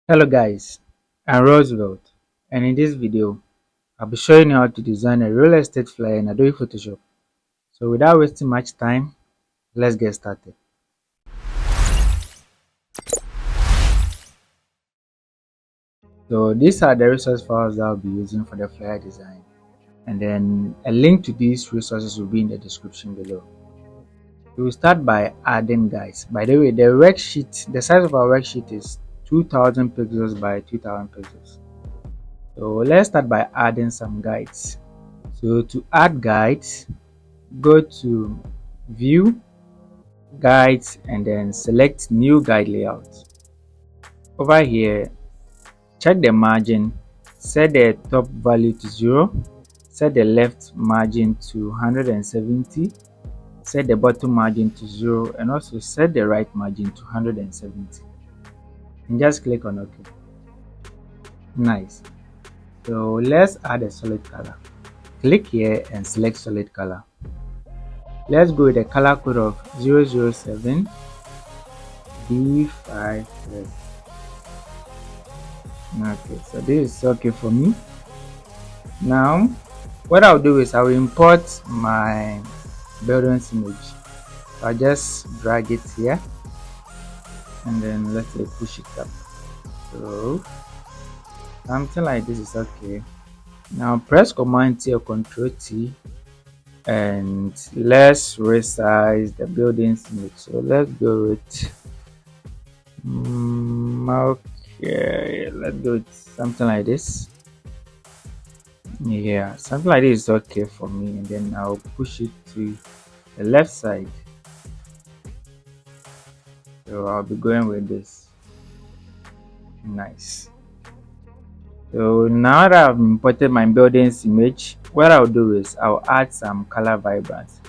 Hello guys, I'm Roosevelt, and in this video I'll be showing you how to design a real estate flyer in Adobe Photoshop. So without wasting much time, let's get started. So these are the resource files that I'll be using for the flyer design, and then a link to these resources will be in the description below. We will start by adding guides. By the way, the size of our worksheet is 2000 pixels by 2000 pixels. So let's start by adding some guides. So to add guides, go to view, guides, and then select new guide layout. Over here, check the margin, set the top value to 0, set the left margin to 170, set the bottom margin to 0, and also set the right margin to 170, and just click on OK. Nice. So let's add a solid color. Click here and select solid color. Let's go with a color code of 007 D5. Okay, so this is okay for me. Now what I'll do is I'll import my building's image. So I'll just drag it here and then let's say push it up. So something like this is okay. Now press Command T or Control T and let's resize the building's image. So let's go with okay, let's go with something like this. Yeah, something like this is okay for me, and then I'll push it to the left side. So I'll be going with this. Nice. So now that I've imported my building's image, what I'll do is I'll add some color vibrance.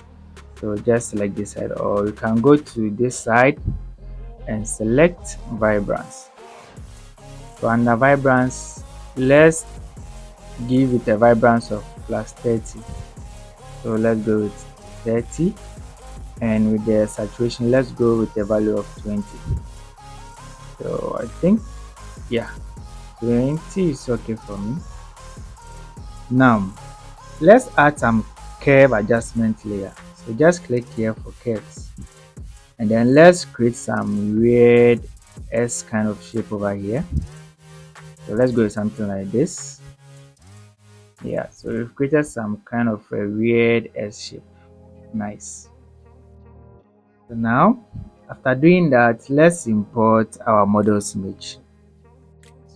So just select this side, or you can go to this side and select vibrance. So under vibrance, let's give it a vibrance of plus 30. So let's go with 30, and with the saturation let's go with a value of 20. So I think, yeah, 20 is okay for me. Now let's add some curve adjustment layer. So just click here for curves, and then let's create some weird S kind of shape over here. So let's go with something like this. Yeah, so we've created some kind of a weird S shape. Nice. So now after doing that, let's import our model's image.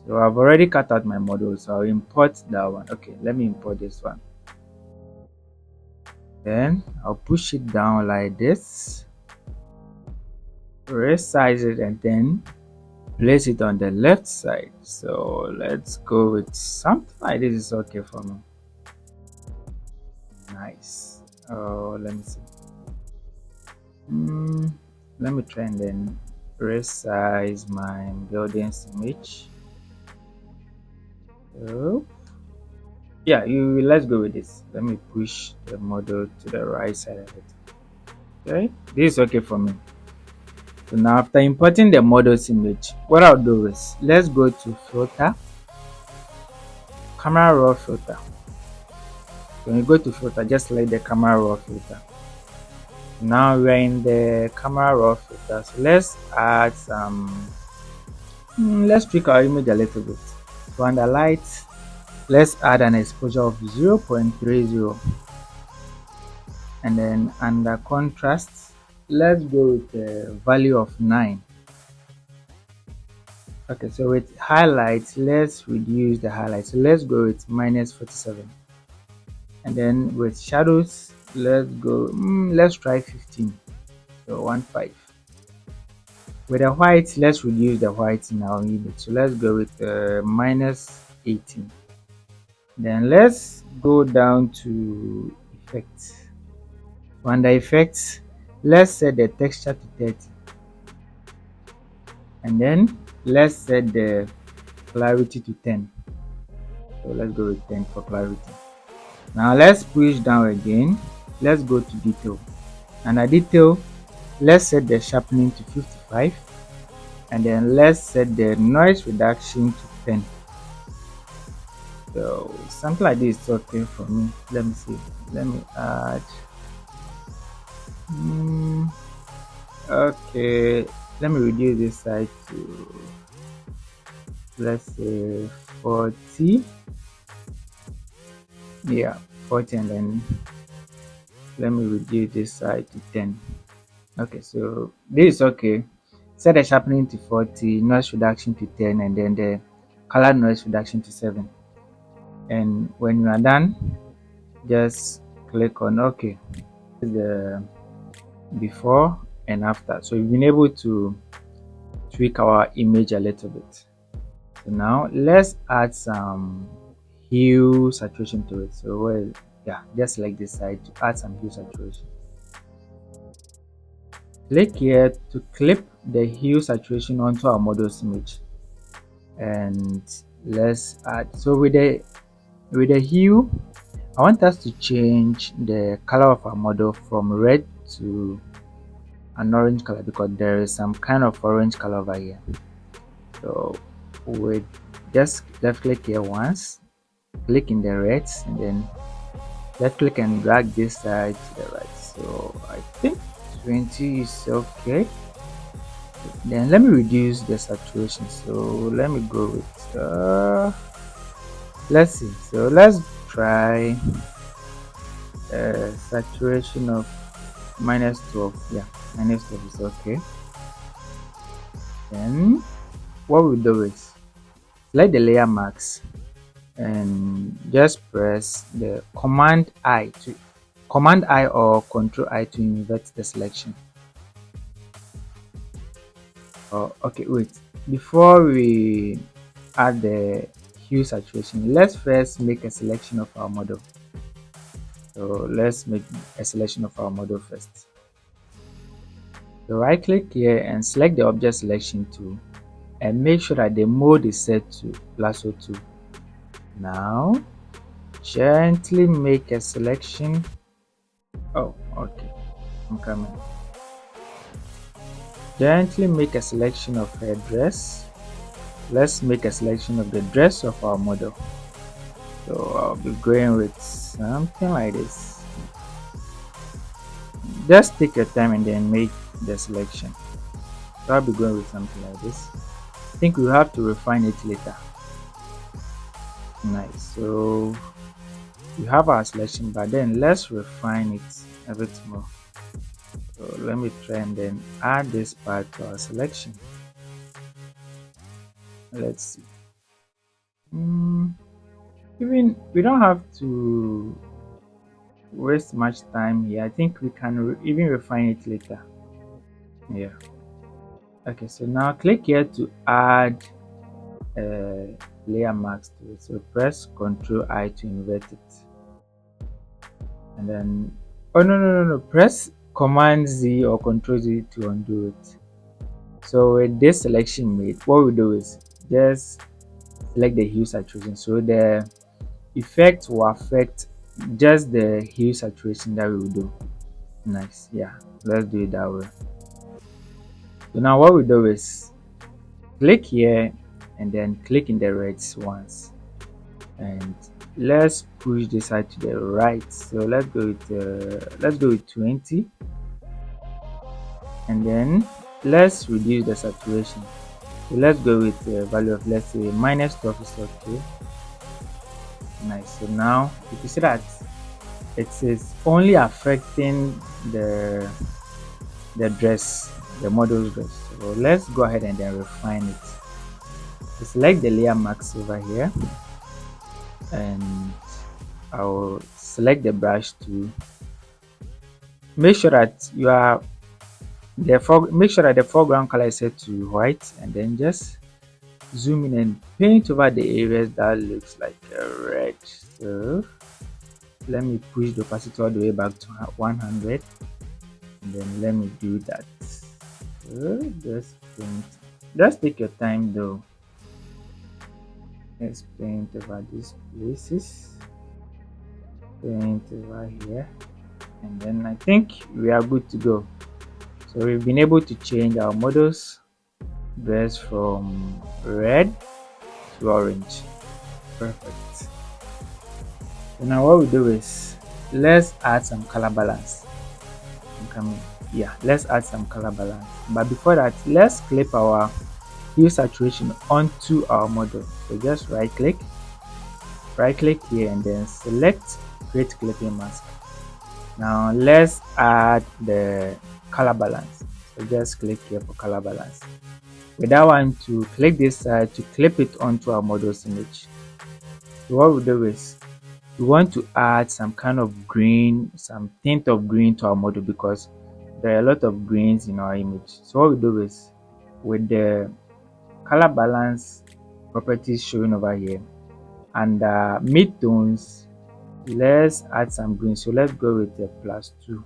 So I've already cut out my model, so I'll import that one. Okay, let me import this one. Then I'll push it down like this, resize it, and then place it on the left side. So let's go with something like this is okay for me. Nice. Oh, let me see. Let me try and then resize my building's image. So yeah, let's go with this. Let me push the model to the right side of it. Okay, this is okay for me. So now after importing the model's image, what I'll do is let's go to filter, camera raw filter. When you go to filter, just select the camera raw filter. Now we're in the camera raw filter, so let's add some let's tweak our image a little bit. So under light, let's add an exposure of 0.30, and then under contrast, let's go with a value of 9. Okay, so with highlights, let's reduce the highlights. So let's go with -47, and then with shadows, let's go let's try 15. So 15. With the white, let's reduce the white in our image. So let's go with -18. Then let's go down to effects. Under effects, let's set the texture to 30, and then let's set the clarity to 10. So let's go with 10 for clarity. Now let's push down again. Let's go to detail. Under detail, let's set the sharpening to 55, and then let's set the noise reduction to 10. So something like this is okay for me. Let me see. Let me add. Okay, let me reduce this side to, let's say, 40. Yeah, 40, and then let me reduce this side to 10. Okay, so this is okay. Set the sharpening to 40, noise reduction to 10, and then the color noise reduction to 7. And when you are done, just click on OK. The before and after. So we've been able to tweak our image a little bit. So now let's add some hue saturation to it. So well, yeah, just like this side to add some hue saturation. Click here to clip the hue saturation onto our model's image, and let's add. So with the hue, I want us to change the color of our model from red to an orange color, because there is some kind of orange color over here. So with just left click here once, click in the reds, and then left click and drag this side to the right. So I think 20 is okay. Then let me reduce the saturation. So let me go with let's see. So let's try saturation of -12. Yeah, -12 is okay. Then what we'll do is select the layer mask and just press the Command I or Control I to invert the selection. Oh, okay, wait. Before we add the hue saturation, let's first make a selection of our model. So let's make a selection of our model first. So right click here and select the object selection tool and make sure that the mode is set to lasso tool. Now gently make a selection. Oh, okay, I'm coming. Gently make a selection of her dress. Let's make a selection of the dress of our model. So I'll be going with something like this. Just take your time and then make the selection. So I'll be going with something like this. I think we'll have to refine it later. Nice. So we have our selection, but then let's refine it a bit more. So let me try and then add this part to our selection. Let's see. Even we don't have to waste much time here. I think we can even refine it later. Yeah. Okay, so now click here to add layer mask to it. So press Ctrl I to invert it, and then no, press Command Z or Ctrl Z to undo it. So with this selection made, what we do is just select the hue saturation, so the effect will affect just the hue saturation that we will do. Nice. Yeah, let's do it that way. So now what we do is click here and then click in the reds once, and let's push this side to the right. So let's go with 20, and then let's reduce the saturation. So let's go with the value of, let's say, -12 is okay. Nice. So now if you see that it is only affecting the dress, the model's dress. So let's go ahead and then refine it. So select the layer mask over here, and I'll select the brush tool. Make sure that make sure that the foreground color is set to white, and then just zoom in and paint over the areas that looks like red. So let me push the opacity all the way back to 100, and then let me do that. So just paint. Just take your time though. Let's paint over these places. Paint over here, and then I think we are good to go. So we've been able to change our models dress from red to orange. Perfect. So now what we do is let's add some color balance. I'm coming. Yeah, let's add some color balance. But before that, let's clip our hue saturation onto our model. So just right click here and then select create clipping mask. Now let's add the color balance. So just click here for color balance. With that one, to click this side to clip it onto our model's image. So what we do is we want to add some kind of green, some tint of green to our model because there are a lot of greens in our image. So what we do is with the color balance properties showing over here and midtones, let's add some green. So let's go with the +2.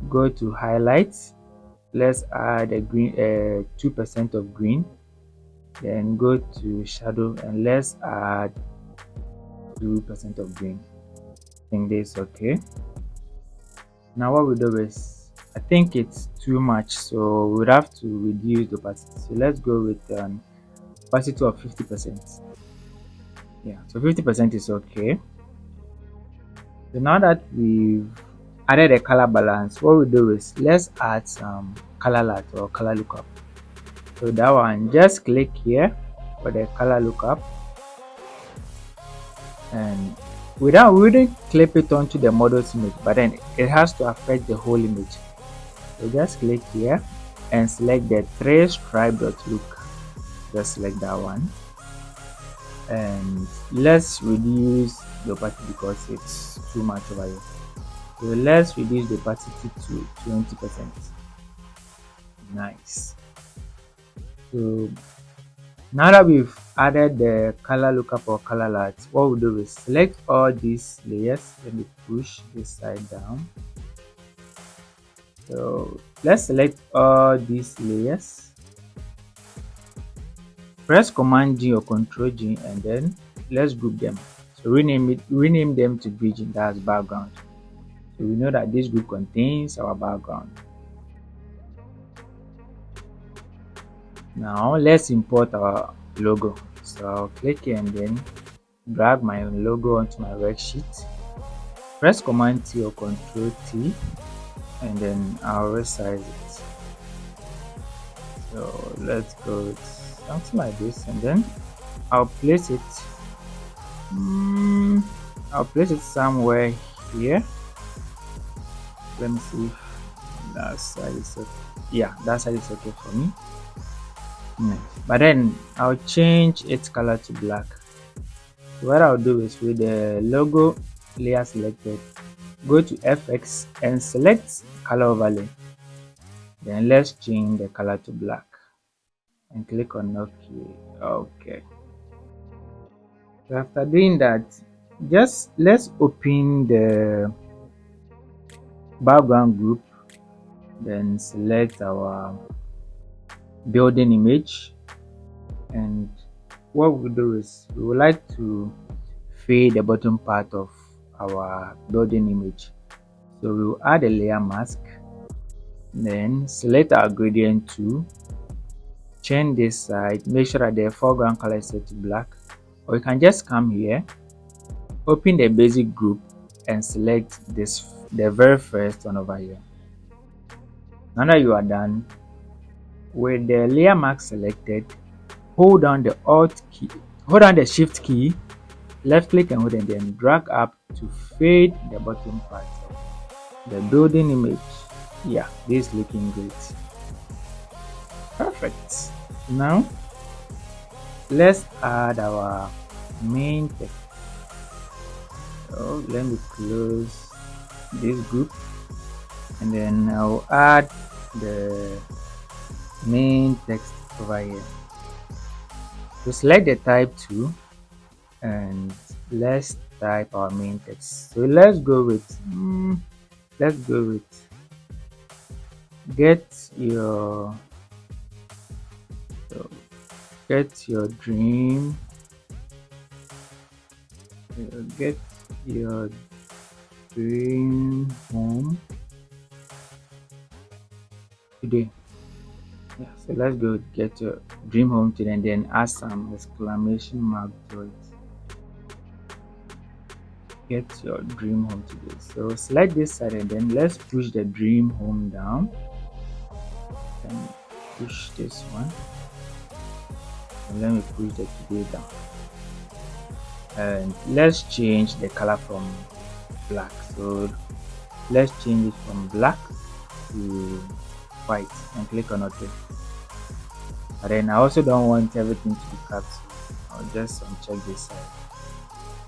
Go to highlights. Let's add a green 2% of green. Then go to shadow and let's add 2% of green. I think this is okay. Now what we do is I think it's too much, so we would have to reduce the opacity. So let's go with an opacity of 50%. Yeah, so 50% is okay. So now that we've added a color balance, what we do is let's add some color light or color lookup. So that one, just click here for the color lookup, and we wouldn't clip it onto the model's image, but then it has to affect the whole image. So just click here and select the 3 stripe dot look. Just select that one, and let's reduce the opacity because it's too much over here. So let's reduce the opacity to 20%. Nice. So now that we've added the color lookup or color light, what we'll do is select all these layers. Let me push this side down. So let's select all these layers. Press Command G or Control G and then let's group them. So rename them to region, that's background. So we know that this group contains our background. Now let's import our logo. So I'll click here and then drag my logo onto my worksheet. Press Command T or Control T and then I'll resize it. So let's go with something like this and then I'll place it somewhere here. Let me see if that side is okay. Yeah, that side is okay for me. But then I'll change its color to black. So what I'll do is with the logo layer selected, go to FX and select color overlay. Then let's change the color to black and click on OK. So after doing that, just let's open the background group, then select our building image, and what we'll do is we would like to fade the bottom part of our building image. So we'll add a layer mask, then select our gradient tool, change this side, make sure that the foreground color is set to black, or you can just come here, open the basic group and select the very first one over here. Now that you are done with the layer mask selected, hold down the shift key, left click and hold and then drag up to fade the bottom part of the building image. Yeah, this is looking great. Perfect. Now let's add our main text. So let me close this group and then I'll add the main text over here. So select the type tool and let's type our main text. So let's go with get your dream, get your dream home today. Yeah, so let's go get your dream home today and then add some exclamation mark to it. Get your dream home today. So select this side and then let's push the dream home down and push this one. And let me push the today down. And let's change the color from black. So let's change it from black to white and click on OK. But then I also don't want everything to be cut. I'll just uncheck this side.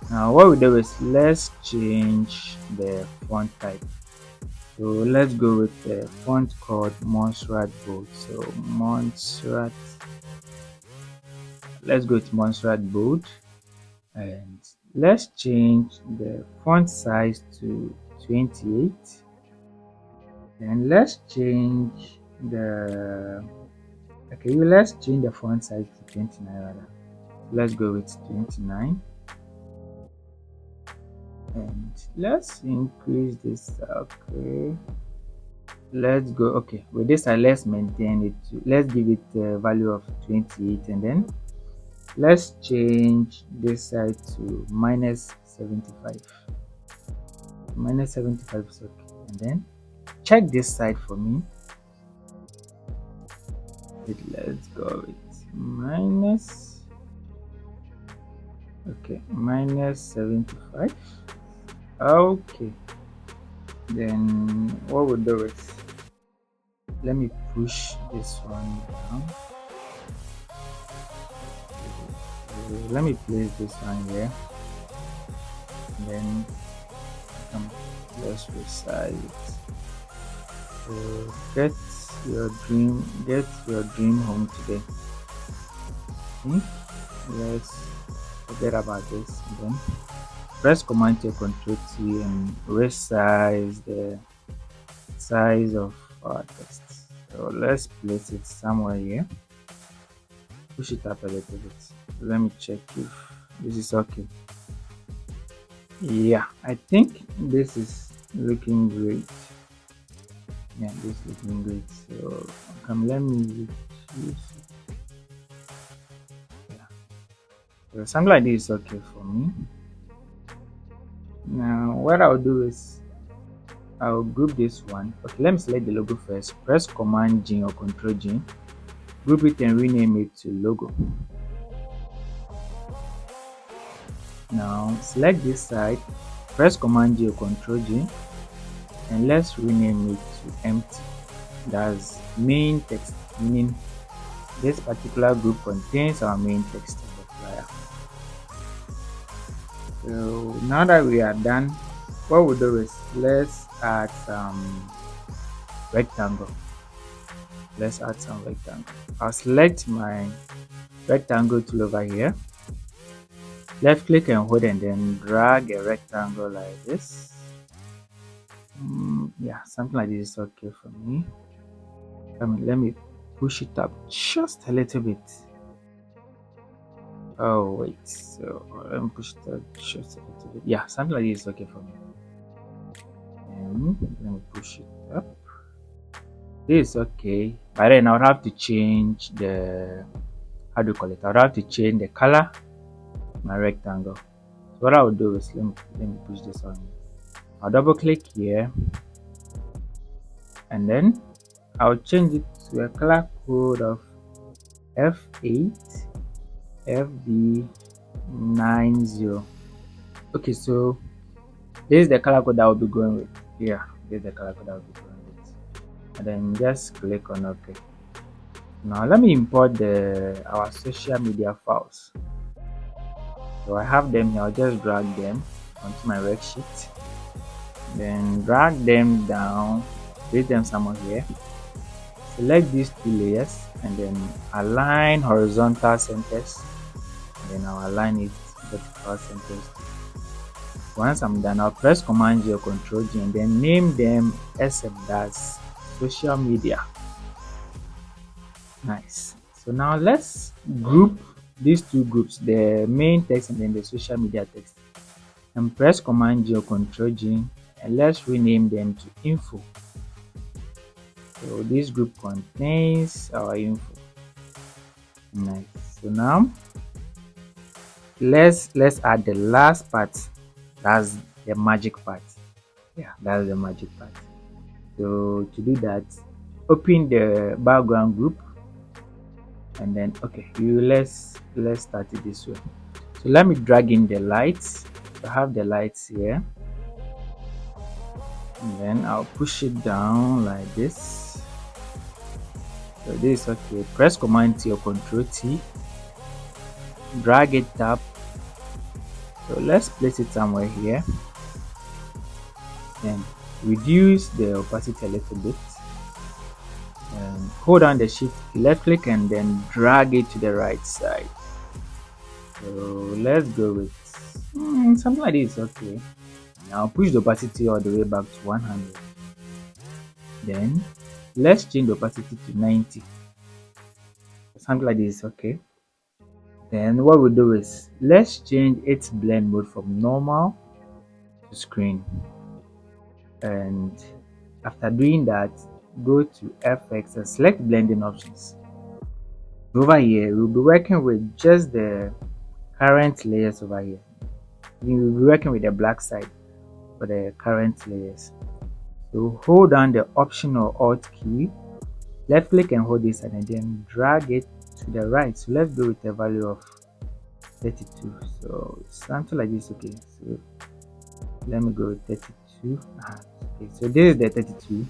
Now what we do is let's change the font type. So let's go with the font called Montserrat Bold. So Montserrat, let's go to Montserrat Bold and let's change the font size to 28. And let's change the let's change the font size to 29 rather. Let's go with 29. And let's increase this. Okay, let's go. Okay, with this let's maintain it to, let's give it a value of 28 and then let's change this side to minus 75. Minus 75 is okay. And then check this side for me. Let's go with minus, okay, minus 75. Okay, then what we'll do is let me push this one down. Let me place this one here and then let's resize it. So get your dream home today. Let's forget about this and then press Command T, Control T and resize the size of our text. So let's place it somewhere here. Push it up a little bit. Let me check if this is okay. Yeah, I think this is looking great. Yeah, this is looking great. So come, let me reduce it. Yeah, so something like this is okay for me. Now what I'll do is I'll group this one. Okay, let me select the logo first. Press Command G or Control G. Group it and rename it to logo. Now select this side. Press Command G or Control G and let's rename it to empty. That's main text, meaning this particular group contains our main text of the flyer. So now that we are done, what we'll do is let's add some rectangle. Let's add some rectangle. I'll select my rectangle tool over here. Left click and hold and then drag a rectangle like this. Yeah, something like this is okay for me. Let me push it up just a little bit. Oh wait, so let me push it up just a little bit. Yeah, something like this is okay for me. And let me push it up. This is okay, but then I would have to change the, how do you call it? I would have to change the color of my rectangle. So what I will do is let me push this on. I'll double click here and then I'll change it to a color code of F8 FB90. Okay, so this is the color code that I'll be going with. Yeah, this is the color code I'll be going with. And then just click on OK. Now let me import our social media files. So I have them here. I'll just drag them onto my worksheet. Then drag them down, place them somewhere here. Select these two layers and then align horizontal centers. Then I'll align it vertical centers. Once I'm done, I'll press Command G or Control G and then name them SM, that's social media. Nice. So now let's group these two groups, the main text and then the social media text. And press Command G or Control G and let's rename them to info. So this group contains our info. Nice. So now let's add the last part. That's the magic part. Yeah, that's the magic part. So to do that, open the background group, and then okay, let's start it this way. So let me drag in the lights. So I have the lights here, and then I'll push it down like this. So this is okay. Press Command T or Control T, drag it up. So let's place it somewhere here, and reduce the opacity a little bit, and hold down the shift key, left click, and then drag it to the right side. So let's go with something like this. Okay, now push the opacity all the way back to 100. Then let's change the opacity to 90. Something like this. Okay, then what we'll do is let's change its blend mode from normal to screen, and after doing that, go to FX and select blending options. Over here we'll be working with just the current layers. Over here we will be working with the black side for the current layers. So hold down the Option or Alt key, left click and hold this, and then drag it to the right. So let's go with a value of 32. So something like this. Okay, so let me go with 32. Okay, so this is the 32.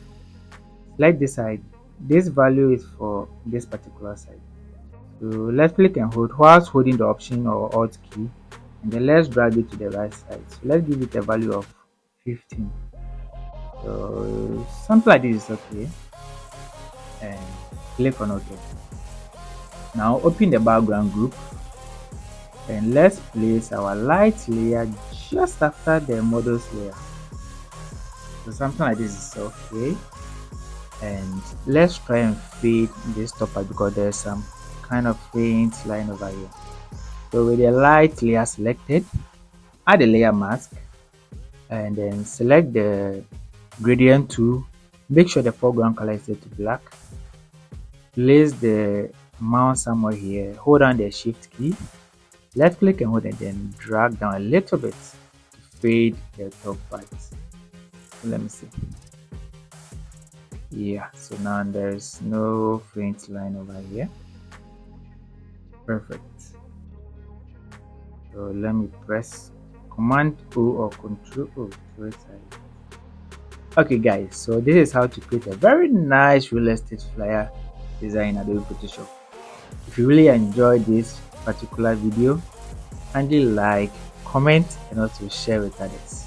Select this side. This value is for this particular side. So left click and hold whilst holding the Option or Alt key, and then let's drag it to the right side. So let's give it a value of 15. So something like this is okay, and click on OK. Now open the background group, and let's place our light layer just after the models layer. So something like this is okay, and let's try and fade this top part because there's some kind of faint line over here. So with the light layer selected, add a layer mask, and then select the gradient tool. Make sure the foreground color is set to black. Place the mouse somewhere here, hold down the shift key, left click and hold it, then drag down a little bit to fade the top part. So let me see. Yeah, so now there's no faint line over here. Perfect. So let me press Command O or Control O to resize. Okay guys, so this is how to create a very nice real estate flyer design in Adobe Photoshop. If you really enjoyed this particular video, kindly like, comment, and also share with others.